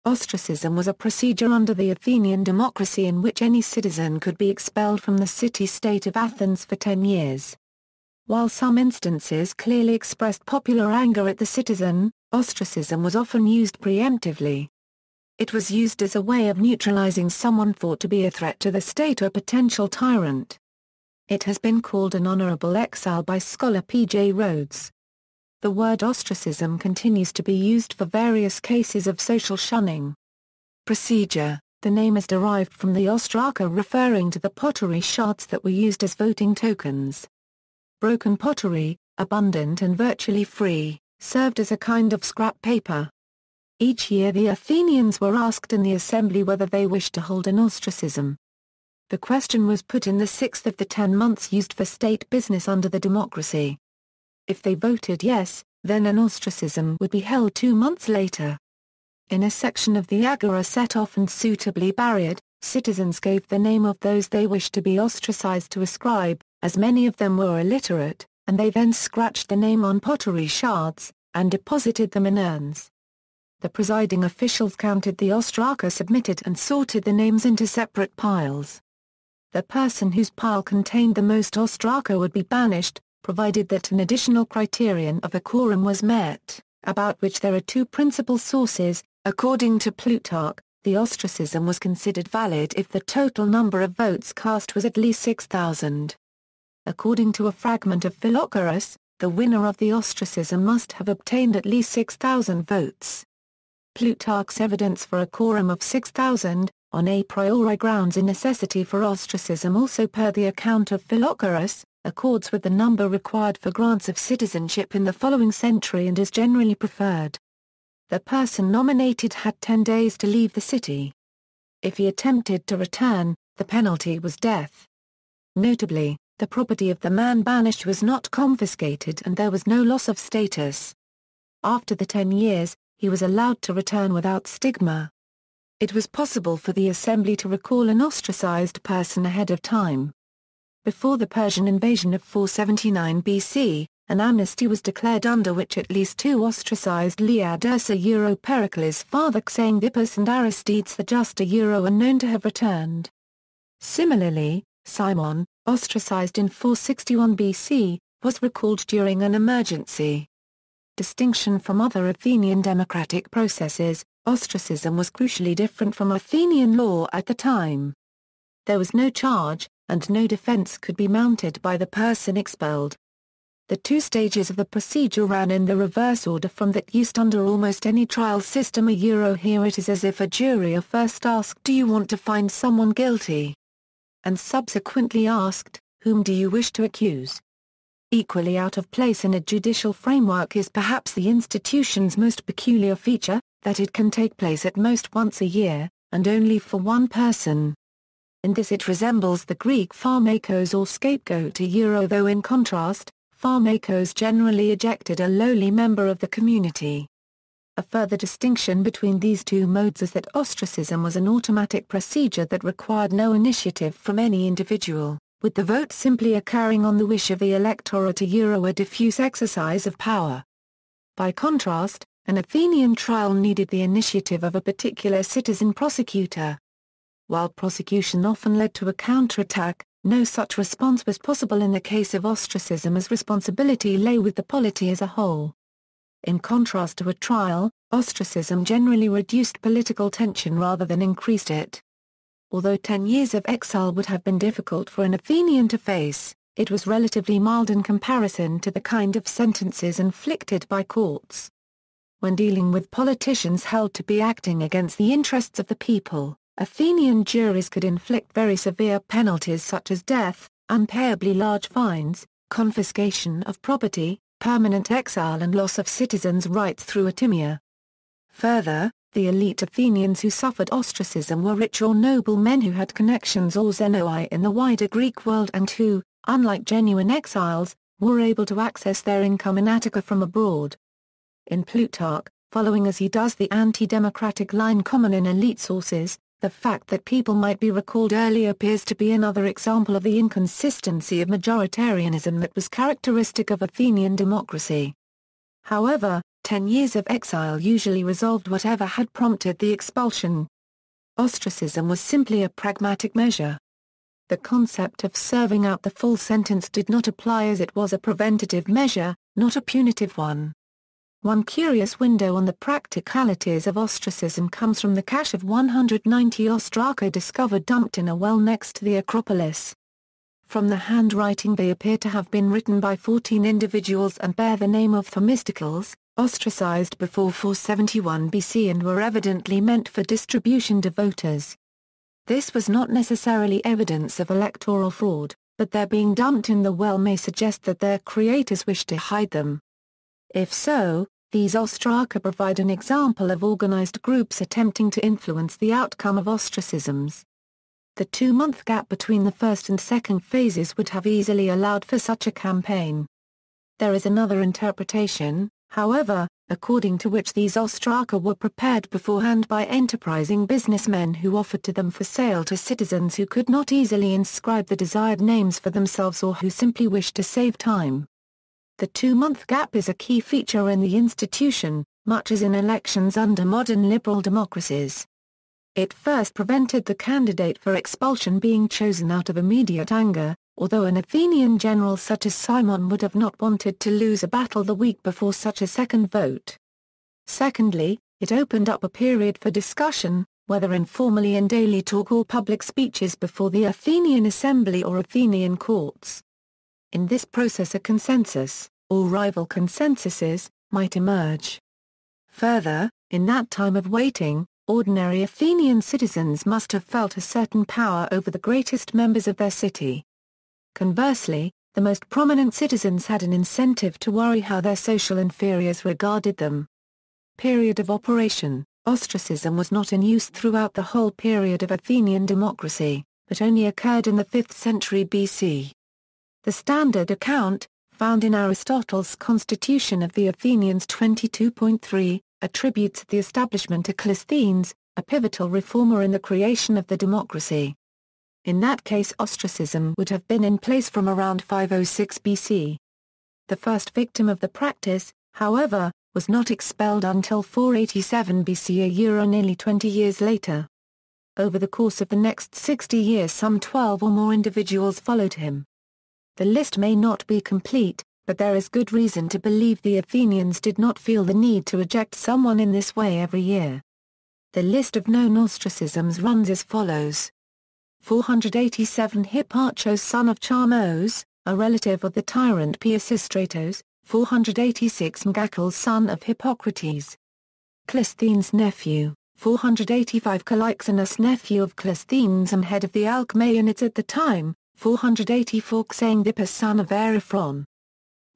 Ostracism was a procedure under the Athenian democracy in which any citizen could be expelled from the city-state of Athens for 10 years. While some instances clearly expressed popular anger at the citizen, ostracism was often used preemptively. It was used as a way of neutralizing someone thought to be a threat to the state or potential tyrant. It has been called an honourable exile by scholar P.J. Rhodes. The word ostracism continues to be used for various cases of social shunning. Procedure: the name is derived from the ostraca, referring to the pottery shards that were used as voting tokens. Broken pottery, abundant and virtually free, served as a kind of scrap paper. Each year the Athenians were asked in the assembly whether they wished to hold an ostracism. The question was put in the 6th of the 10 months used for state business under the democracy. If they voted yes, then an ostracism would be held 2 months later. In a section of the agora set off and suitably barriered, citizens gave the name of those they wished to be ostracized to a scribe, as many of them were illiterate, and they then scratched the name on pottery shards, and deposited them in urns. The presiding officials counted the ostraca submitted and sorted the names into separate piles. The person whose pile contained the most ostraca would be banished, provided that an additional criterion of a quorum was met, about which there are two principal sources. According to Plutarch, the ostracism was considered valid if the total number of votes cast was at least 6,000. According to a fragment of Philochorus, the winner of the ostracism must have obtained at least 6,000 votes. Plutarch's evidence for a quorum of 6,000, on a priori grounds in necessity for ostracism also per the account of Philochorus, accords with the number required for grants of citizenship in the following century and is generally preferred. The person nominated had 10 days to leave the city. If he attempted to return, the penalty was death. Notably, the property of the man banished was not confiscated and there was no loss of status. After the 10 years, he was allowed to return without stigma. It was possible for the assembly to recall an ostracized person ahead of time. Before the Persian invasion of 479 BC, an amnesty was declared under which at least 2 ostracized Leaders Pericles' father Xanthippus and Aristides the Just are known to have returned. Similarly, Cimon, ostracized in 461 BC, was recalled during an emergency. Distinction from other Athenian democratic processes, ostracism was crucially different from Athenian law at the time. There was no charge, and no defense could be mounted by the person expelled. The 2 stages of the procedure ran in the reverse order from that used under almost any trial system. Here it is as if a jury are first asked, "Do you want to find someone guilty?" and subsequently asked, "Whom do you wish to accuse?" Equally out of place in a judicial framework is perhaps the institution's most peculiar feature, that it can take place at most once a year, and only for one person. In this it resembles the Greek pharmakos or scapegoat, though in contrast, pharmakos generally ejected a lowly member of the community. A further distinction between these two modes is that ostracism was an automatic procedure that required no initiative from any individual, with the vote simply occurring on the wish of the electorate, a diffuse exercise of power. By contrast, an Athenian trial needed the initiative of a particular citizen prosecutor. While prosecution often led to a counterattack, no such response was possible in the case of ostracism, as responsibility lay with the polity as a whole. In contrast to a trial, ostracism generally reduced political tension rather than increased it. Although 10 years of exile would have been difficult for an Athenian to face, it was relatively mild in comparison to the kind of sentences inflicted by courts. When dealing with politicians held to be acting against the interests of the people, Athenian juries could inflict very severe penalties such as death, unpayably large fines, confiscation of property, permanent exile and loss of citizens' rights through atimia. Further, the elite Athenians who suffered ostracism were rich or noble men who had connections or xenoi in the wider Greek world and who, unlike genuine exiles, were able to access their income in Attica from abroad. In Plutarch, following as he does the anti-democratic line common in elite sources, the fact that people might be recalled early appears to be another example of the inconsistency of majoritarianism that was characteristic of Athenian democracy. However, 10 years of exile usually resolved whatever had prompted the expulsion. Ostracism was simply a pragmatic measure. The concept of serving out the full sentence did not apply as it was a preventative measure, not a punitive one. One curious window on the practicalities of ostracism comes from the cache of 190 ostraka discovered dumped in a well next to the Acropolis. From the handwriting they appear to have been written by 14 individuals and bear the name of Themistocles, ostracized before 471 BC and were evidently meant for distribution to voters. This was not necessarily evidence of electoral fraud, but their being dumped in the well may suggest that their creators wished to hide them. If so, these ostraka provide an example of organized groups attempting to influence the outcome of ostracisms. The 2-month gap between the first and second phases would have easily allowed for such a campaign. There is another interpretation, however, according to which these ostraka were prepared beforehand by enterprising businessmen who offered to them for sale to citizens who could not easily inscribe the desired names for themselves or who simply wished to save time. The 2-month gap is a key feature in the institution, much as in elections under modern liberal democracies. It first prevented the candidate for expulsion being chosen out of immediate anger, although an Athenian general such as Cimon would have not wanted to lose a battle the week before such a second vote. Secondly, it opened up a period for discussion, whether informally in daily talk or public speeches before the Athenian assembly or Athenian courts. In this process a consensus, or rival consensuses, might emerge. Further, in that time of waiting, ordinary Athenian citizens must have felt a certain power over the greatest members of their city. Conversely, the most prominent citizens had an incentive to worry how their social inferiors regarded them. Period of operation: ostracism was not in use throughout the whole period of Athenian democracy, but only occurred in the 5th century BC. The standard account, found in Aristotle's Constitution of the Athenians 22.3, attributes the establishment to Cleisthenes, a pivotal reformer in the creation of the democracy. In that case ostracism would have been in place from around 506 BC. The first victim of the practice, however, was not expelled until 487 BC, nearly 20 years later. Over the course of the next 60 years some 12 or more individuals followed him. The list may not be complete, but there is good reason to believe the Athenians did not feel the need to eject someone in this way every year. The list of known ostracisms runs as follows. 487 Hipparchus son of Charmos, a relative of the tyrant Pisistratos, 486 Megacles son of Hippocrates. Cleisthenes' nephew, 485 Calixenus nephew of Cleisthenes and head of the Alcmaeonids at the time, 484 Xanthippus son of Ariphron.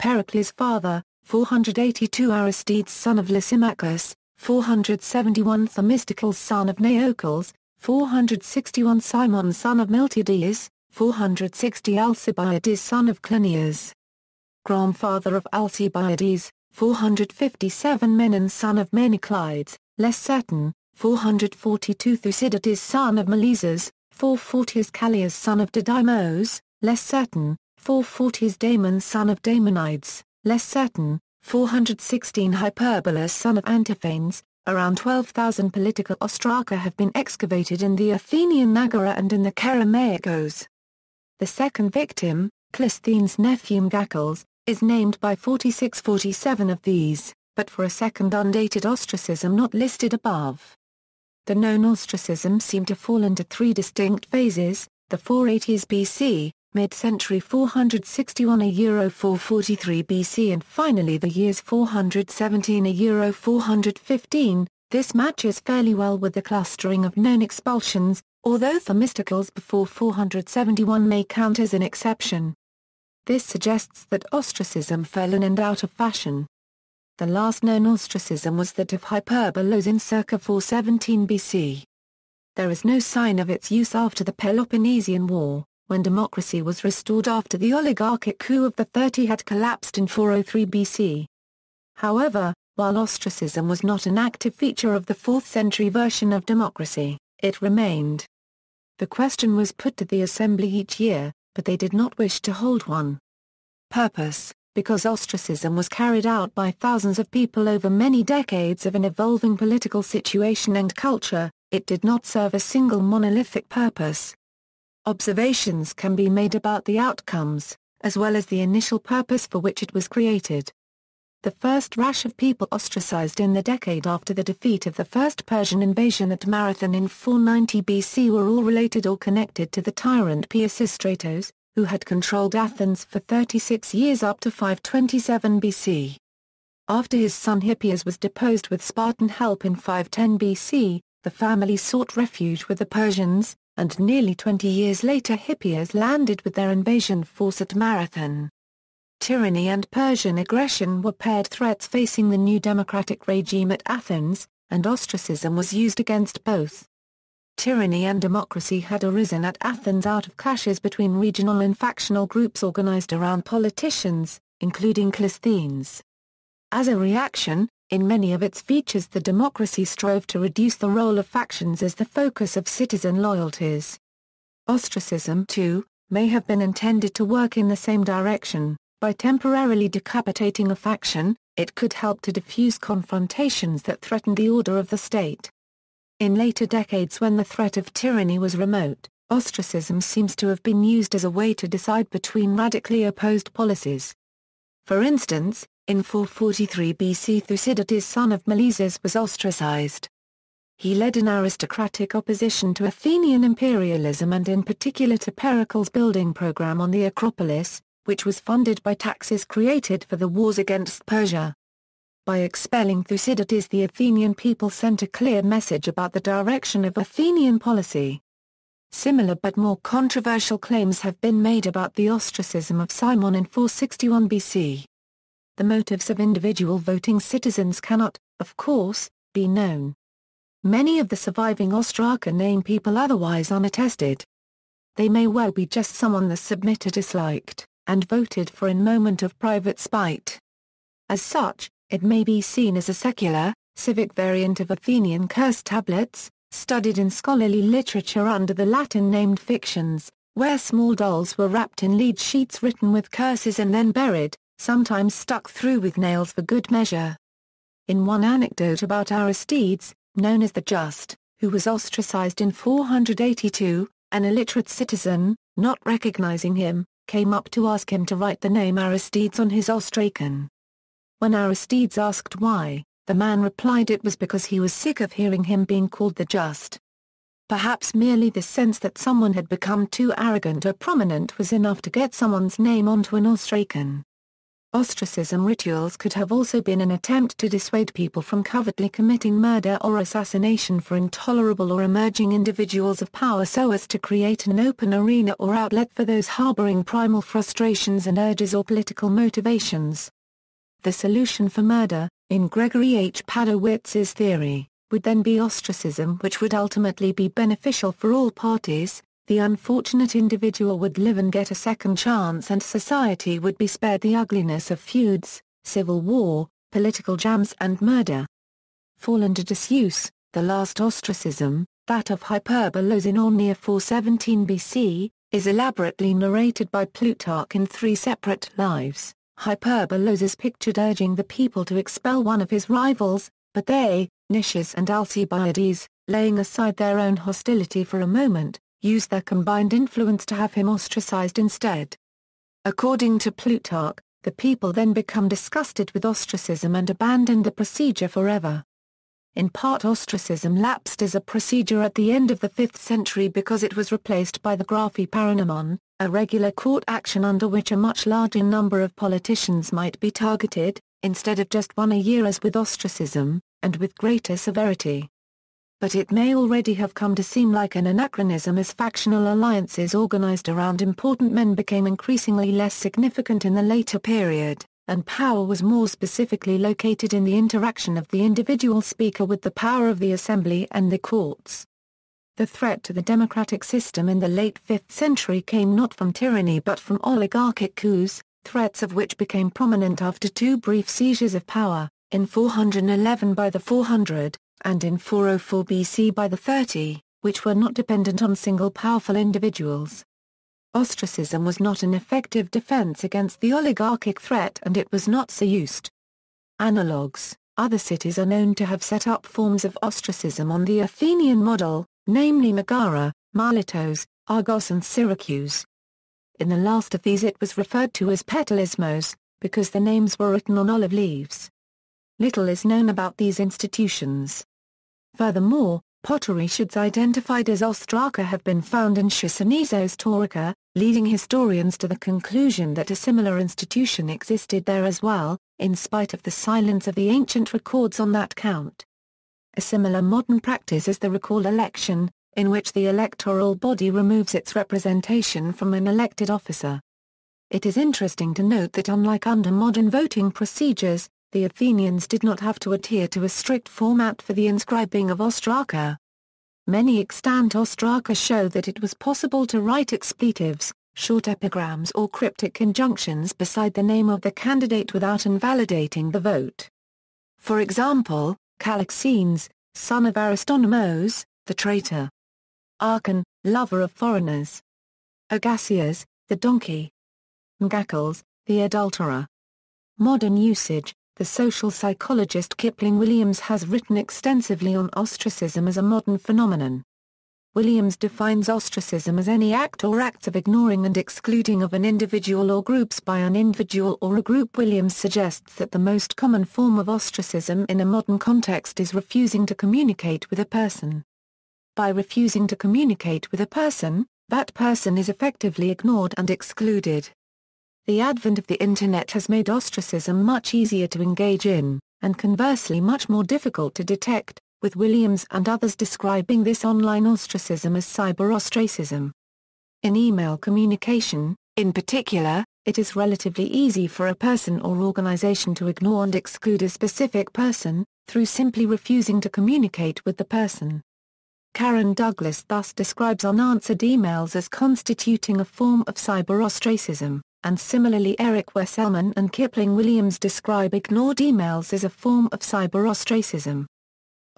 Pericles' father, 482 Aristides son of Lysimachus, 471 Themistocles son of Neocles, 461 Cimon son of Miltiades, 460 Alcibiades son of Cleinias. Grandfather of Alcibiades, 457 Menon son of Meneclides, less certain, 442 Thucydides son of Milesus, 440 Callias son of Didymos, less certain, 440 Damon son of Damonides, less certain, 416 Hyperbolus son of Antiphanes. Around 12,000 political ostraka have been excavated in the Athenian Agora and in the Kerameikos. The second victim, Cleisthenes' nephew Megacles, is named by 46-47 of these, but for a second undated ostracism not listed above. The known ostracisms seem to fall into 3 distinct phases: the 480s BC, mid-century 461 443 BC and finally the years 417 415. This matches fairly well with the clustering of known expulsions, although Themistocles before 471 may count as an exception. This suggests that ostracism fell in and out of fashion. The last known ostracism was that of Hyperbolos in circa 417 BC. There is no sign of its use after the Peloponnesian War, when democracy was restored after the oligarchic coup of the 30 had collapsed in 403 BC. However, while ostracism was not an active feature of the 4th century version of democracy, it remained. The question was put to the assembly each year, but they did not wish to hold one. Purpose: Because ostracism was carried out by thousands of people over many decades of an evolving political situation and culture, it did not serve a single monolithic purpose. Observations can be made about the outcomes, as well as the initial purpose for which it was created. The first rash of people ostracized in the decade after the defeat of the first Persian invasion at Marathon in 490 BC were all related or connected to the tyrant Pisistratos, who had controlled Athens for 36 years up to 527 BC. After his son Hippias was deposed with Spartan help in 510 BC, the family sought refuge with the Persians, and nearly 20 years later Hippias landed with their invasion force at Marathon. Tyranny and Persian aggression were paired threats facing the new democratic regime at Athens, and ostracism was used against both. Tyranny and democracy had arisen at Athens out of clashes between regional and factional groups organized around politicians, including Clisthenes. As a reaction, in many of its features the democracy strove to reduce the role of factions as the focus of citizen loyalties. Ostracism, too, may have been intended to work in the same direction. By temporarily decapitating a faction, it could help to diffuse confrontations that threatened the order of the state. In later decades when the threat of tyranny was remote, ostracism seems to have been used as a way to decide between radically opposed policies. For instance, in 443 BC Thucydides, son of Melesus, was ostracized. He led an aristocratic opposition to Athenian imperialism and in particular to Pericles' building program on the Acropolis, which was funded by taxes created for the wars against Persia. By expelling Thucydides, the Athenian people sent a clear message about the direction of Athenian policy. Similar but more controversial claims have been made about the ostracism of Cimon in 461 BC. The motives of individual voting citizens cannot, of course, be known. Many of the surviving Ostraka name people otherwise unattested. They may well be just someone the submitter disliked and voted for in moment of private spite. As such, it may be seen as a secular, civic variant of Athenian curse tablets, studied in scholarly literature under the Latin-named fictions, where small dolls were wrapped in lead sheets written with curses and then buried, sometimes stuck through with nails for good measure. In one anecdote about Aristides, known as the Just, who was ostracized in 482, an illiterate citizen, not recognizing him, came up to ask him to write the name Aristides on his ostracon. When Aristides asked why, the man replied it was because he was sick of hearing him being called the Just. Perhaps merely the sense that someone had become too arrogant or prominent was enough to get someone's name onto an ostracon. Ostracism rituals could have also been an attempt to dissuade people from covertly committing murder or assassination for intolerable or emerging individuals of power so as to create an open arena or outlet for those harboring primal frustrations and urges or political motivations. The solution for murder, in Gregory H. Padowitz's theory, would then be ostracism, which would ultimately be beneficial for all parties. The unfortunate individual would live and get a second chance and society would be spared the ugliness of feuds, civil war, political jams and murder. Fallen to disuse, the last ostracism, that of Hyperbolos in or near 417 BC, is elaborately narrated by Plutarch in 3 separate lives. Hyperbolos is pictured urging the people to expel one of his rivals, but they, Nicias and Alcibiades, laying aside their own hostility for a moment, use their combined influence to have him ostracized instead. According to Plutarch, the people then become disgusted with ostracism and abandon the procedure forever. In part, ostracism lapsed as a procedure at the end of the 5th century because it was replaced by the graphi paranomon, a regular court action under which a much larger number of politicians might be targeted, instead of just one a year as with ostracism, and with greater severity. But it may already have come to seem like an anachronism as factional alliances organized around important men became increasingly less significant in the later period, and power was more specifically located in the interaction of the individual speaker with the power of the assembly and the courts. The threat to the democratic system in the late 5th century came not from tyranny but from oligarchic coups, threats of which became prominent after 2 brief seizures of power, in 411 by the 400, and in 404 BC by the 30, which were not dependent on single powerful individuals. Ostracism was not an effective defense against the oligarchic threat and it was not so used. Analogues: other cities are known to have set up forms of ostracism on the Athenian model, namely Megara, Miletos, Argos and Syracuse. In the last of these it was referred to as petalismos, because the names were written on olive leaves. Little is known about these institutions. Furthermore, pottery shards identified as ostraca have been found in Chersonesos Taurica, leading historians to the conclusion that a similar institution existed there as well, in spite of the silence of the ancient records on that count. A similar modern practice is the recall election, in which the electoral body removes its representation from an elected officer. It is interesting to note that unlike under modern voting procedures, the Athenians did not have to adhere to a strict format for the inscribing of ostraca. Many extant ostraca show that it was possible to write expletives, short epigrams or cryptic conjunctions beside the name of the candidate without invalidating the vote. For example, Calixenes, son of Aristonomos, the traitor. Archon, lover of foreigners. Agasias, the donkey. Ngakals, the adulterer. Modern usage: the social psychologist Kipling Williams has written extensively on ostracism as a modern phenomenon. Williams defines ostracism as any act or acts of ignoring and excluding of an individual or groups by an individual or a group. Williams suggests that the most common form of ostracism in a modern context is refusing to communicate with a person. By refusing to communicate with a person, that person is effectively ignored and excluded. The advent of the Internet has made ostracism much easier to engage in, and conversely much more difficult to detect, with Williams and others describing this online ostracism as cyber-ostracism. In email communication, in particular, it is relatively easy for a person or organization to ignore and exclude a specific person, through simply refusing to communicate with the person. Karen Douglas thus describes unanswered emails as constituting a form of cyber-ostracism, and similarly Eric Wesselman and Kipling Williams describe ignored emails as a form of cyber-ostracism.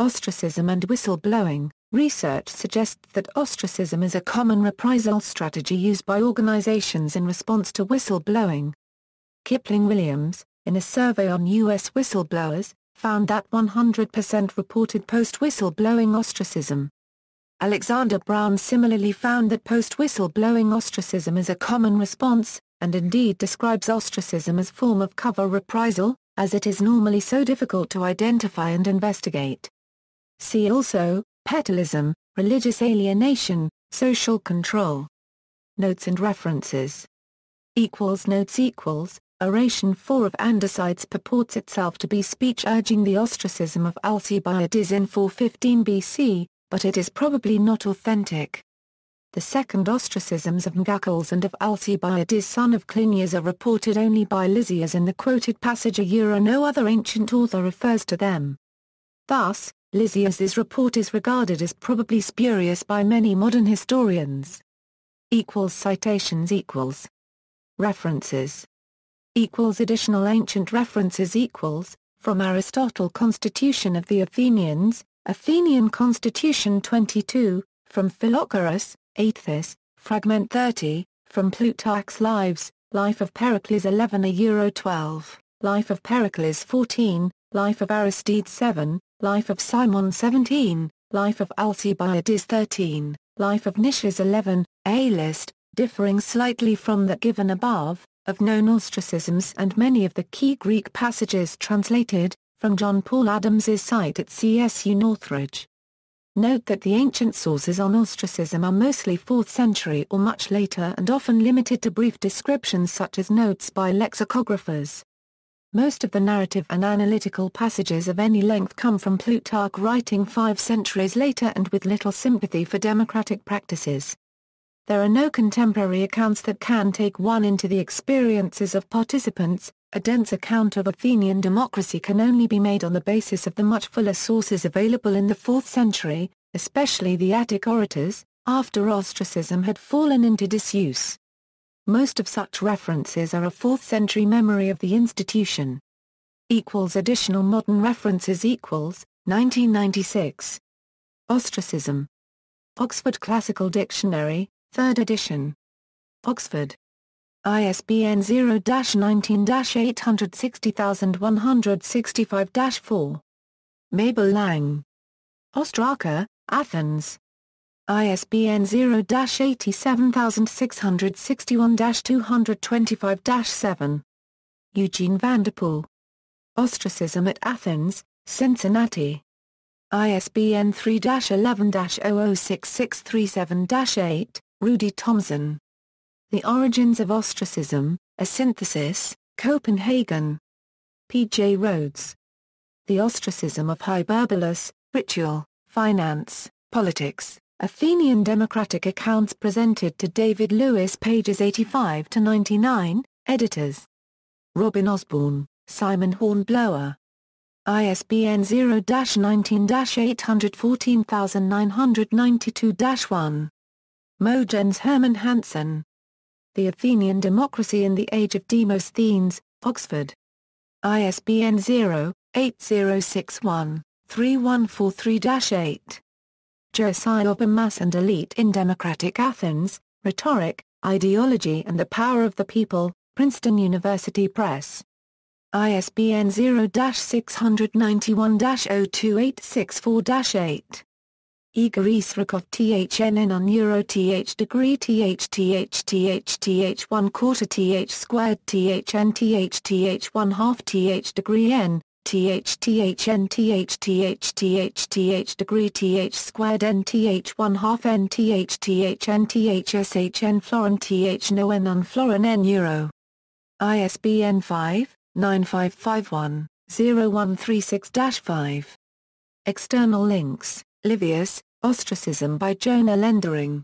Ostracism and whistleblowing. Research suggests that ostracism is a common reprisal strategy used by organizations in response to whistleblowing. Kipling Williams, in a survey on U.S. whistleblowers, found that 100% reported post-whistleblowing ostracism. Alexander Brown similarly found that post-whistleblowing ostracism is a common response, and indeed describes ostracism as form of cover reprisal, as it is normally so difficult to identify and investigate. See also, petalism, religious alienation, social control. Notes and references. Notes Oration 4 of Andocides purports itself to be speech urging the ostracism of Alcibiades in 415 BC, but it is probably not authentic. The second ostracisms of Ngakals and of Alcibiades son of Clinias are reported only by Lysias in the quoted passage. No other ancient author refers to them. Thus, Lysias's report is regarded as probably spurious by many modern historians. Citations References Additional ancient references from Aristotle Constitution of the Athenians, Athenian Constitution 22, from Philochorus, Aethys, Fragment 30, from Plutarch's Lives, Life of Pericles 11 12, Life of Pericles 14, Life of Aristide 7, Life of Simon 17, Life of Alcibiades 13, Life of Nicias 11, a list, differing slightly from that given above, of known ostracisms and many of the key Greek passages translated, from John Paul Adams's site at CSU Northridge. Note that the ancient sources on ostracism are mostly 4th century or much later and often limited to brief descriptions such as notes by lexicographers. Most of the narrative and analytical passages of any length come from Plutarch writing 5 centuries later and with little sympathy for democratic practices. There are no contemporary accounts that can take one into the experiences of participants. A dense account of Athenian democracy can only be made on the basis of the much fuller sources available in the 4th century, especially the Attic orators, after ostracism had fallen into disuse. Most of such references are a 4th century memory of the institution. Additional modern references 1996. Ostracism. Oxford Classical Dictionary, 3rd edition. Oxford. ISBN 0-19-860165-4. Mabel Lang. Ostraka, Athens. ISBN 0-87661-225-7. Eugene Vanderpool. Ostracism at Athens, Cincinnati. ISBN 3-11-006637-8, Rudy Thompson. The Origins of Ostracism, A Synthesis, Copenhagen. P. J. Rhodes. The Ostracism of Hyperbolus, Ritual, Finance, Politics, Athenian Democratic Accounts presented to David Lewis pages 85-99, editors. Robin Osborne, Simon Hornblower. ISBN 0-19-814992-1. Mogens Herman Hansen. The Athenian Democracy in the Age of Demosthenes, Oxford. ISBN 0-8061-3143-8. Josiah Obermas and Elite in Democratic Athens, Rhetoric, Ideology and the Power of the People, Princeton University Press. ISBN 0-691-02864-8. Igor Israkov THNN on Euro TH degree TH 1 quarter TH squared THN TH 1 half TH degree N, THN TH degree TH squared N TH 1 half N THN SHN Florin TH no N on Florin N Euro. ISBN 5-9551-0136-5. External links: Livius, Ostracism by Jonah Lendering.